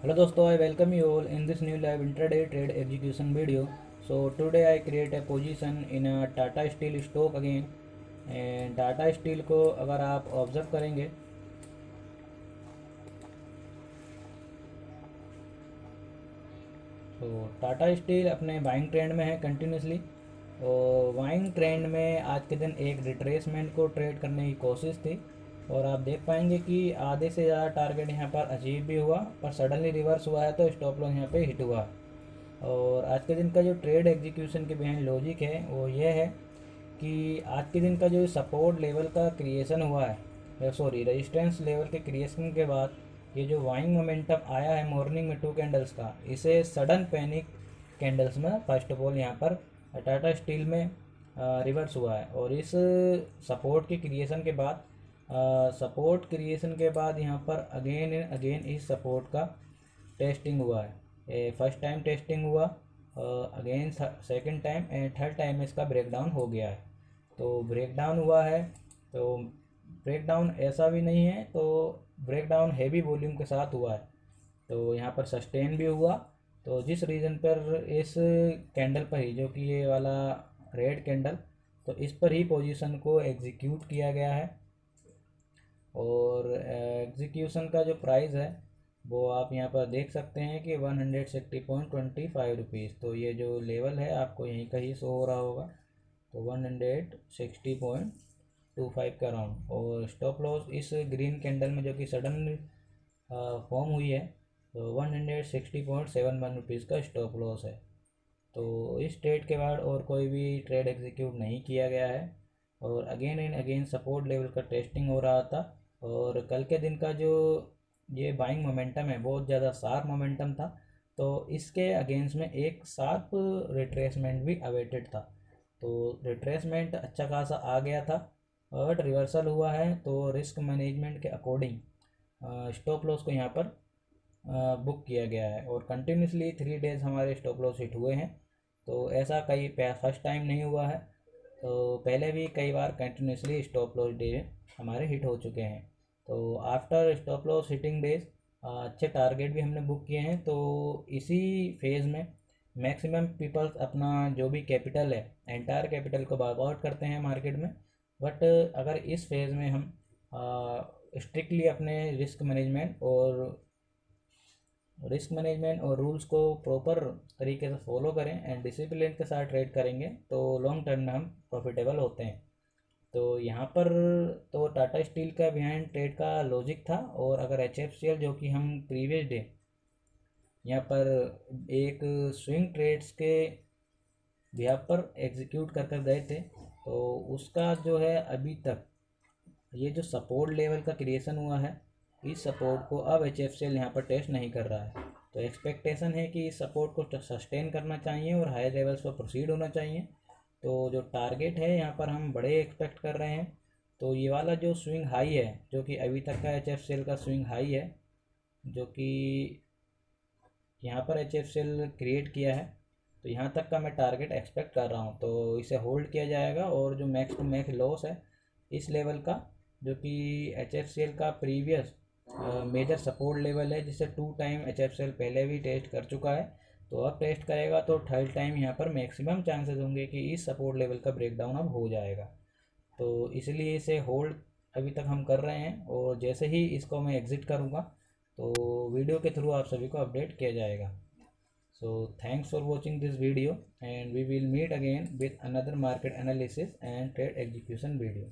Hello dosto, I welcome you all in this new live intraday trade execution video. So today I create a position in a Tata Steel stock again, and Tata Steel को अगर आप observe करेंगे तो Tata steel अपने buying trend में है continuously. और buying trend में आज के दिन एक रिट्रेसमेंट को ट्रेड करने की कोशिश थी, और आप देख पाएंगे कि आधे से ज़्यादा टारगेट यहाँ पर अचीव भी हुआ, पर सडनली रिवर्स हुआ है तो स्टॉप लॉस यहाँ पे हिट हुआ। और आज के दिन का जो ट्रेड एग्जीक्यूशन के बिहाइंड लॉजिक है वो ये है कि आज के दिन का जो सपोर्ट लेवल का क्रिएशन हुआ है, सॉरी रेजिस्टेंस लेवल के क्रिएशन के बाद ये जो बाइंग मोमेंटम आया है मॉर्निंग में 2 कैंडल्स का, इसे सडन पैनिक कैंडल्स में फर्स्ट ऑफ ऑल यहाँ पर टाटा स्टील में रिवर्स हुआ है। और इस सपोर्ट के क्रिएशन के बाद यहाँ पर अगेन एंड अगेन इस सपोर्ट का टेस्टिंग हुआ है। फर्स्ट टाइम टेस्टिंग हुआ, again second time and third time इसका ब्रेकडाउन हो गया है। तो ब्रेकडाउन हुआ है, तो ब्रेकडाउन ऐसा भी नहीं है, तो ब्रेकडाउन हैवी वॉल्यूम के साथ हुआ है, तो यहाँ पर सस्टेन भी हुआ। तो जिस रीज़न पर इस कैंडल पर ही, जो कि ये वाला रेड कैंडल, तो इस पर ही पोजीशन को एग्जीक्यूट किया गया है। और एग्जीक्यूशन का जो प्राइस है वो आप यहाँ पर देख सकते हैं कि 160.25 रुपीज़। तो ये जो लेवल है आपको यहीं का ही शो हो रहा होगा, तो 160.25 का राउंड। और स्टॉप लॉस इस ग्रीन कैंडल में जो कि सडन फॉर्म हुई है, तो 160.71 रुपीज़ का स्टॉप लॉस है। तो इस ट्रेड के बाद और कोई भी ट्रेड एग्जीक्यूट नहीं किया गया है, और again and again support level का टेस्टिंग हो रहा था। और कल के दिन का जो ये बाइंग मोमेंटम है बहुत ज़्यादा शार्प मोमेंटम था, तो इसके अगेंस्ट में एक शार्प रिट्रेसमेंट भी अवेटेड था। तो रिट्रेसमेंट अच्छा खासा आ गया था, बट रिवर्सल हुआ है। तो रिस्क मैनेजमेंट के अकॉर्डिंग स्टॉप लॉस को यहाँ पर बुक किया गया है, और कंटिन्यूसली 3 डेज हमारे स्टॉप लॉस हिट हुए हैं। तो ऐसा कई फर्स्ट टाइम नहीं हुआ है, तो पहले भी कई बार कंटिन्यूसली स्टॉप लॉस डे हमारे हिट हो चुके हैं। तो after stop loss hitting days अच्छे टारगेट भी हमने बुक किए हैं। तो इसी फेज़ में मैक्सिमम पीपल्स अपना जो भी कैपिटल है, एंटायर कैपिटल को वर्कआउट करते हैं मार्केट में। बट अगर इस फेज़ में हम स्ट्रिक्टली अपने रिस्क मैनेजमेंट और रूल्स को प्रॉपर तरीके से फॉलो करें एंड डिसिप्लिन के साथ ट्रेड करेंगे, तो लॉन्ग टर्म में हम प्रॉफिटेबल होते हैं। तो यहाँ पर तो टाटा स्टील का बिहाइंड ट्रेड का लॉजिक था। और अगर एच एफ सी एल, जो कि हम प्रीवियस डे यहाँ पर एक स्विंग ट्रेड्स के बिहाफ पर एग्जीक्यूट कर कर गए थे, तो उसका जो है अभी तक ये जो सपोर्ट लेवल का क्रिएशन हुआ है, इस सपोर्ट को अब एच एफ सी एल यहाँ पर टेस्ट नहीं कर रहा है। तो एक्सपेक्टेशन है कि इस सपोर्ट को सस्टेन करना चाहिए और हाई लेवल्स पर प्रोसीड होना चाहिए। तो जो टारगेट है यहाँ पर हम बड़े एक्सपेक्ट कर रहे हैं। तो ये वाला जो स्विंग हाई है, जो कि अभी तक का एच एफ सी एल का स्विंग हाई है, जो कि यहाँ पर H F C L create किया है, तो यहाँ तक का मैं टारगेट एक्सपेक्ट कर रहा हूँ। तो इसे होल्ड किया जाएगा। और जो मैक्स टू मैक्स लॉस है इस लेवल का, जो कि एच एफ सी एल का प्रीवियस मेजर सपोर्ट लेवल है, जिसे 2 time H F C L पहले भी टेस्ट कर चुका है, तो अब टेस्ट करेगा, तो थर्ड टाइम यहाँ पर मैक्सिमम चांसेस होंगे कि इस सपोर्ट लेवल का ब्रेकडाउन अब हो जाएगा। तो इसलिए इसे होल्ड अभी तक हम कर रहे हैं, और जैसे ही इसको मैं एग्ज़िट करूँगा तो वीडियो के थ्रू आप सभी को अपडेट किया जाएगा। So thanks for watching this video, and we will meet again with another market analysis and trade execution video.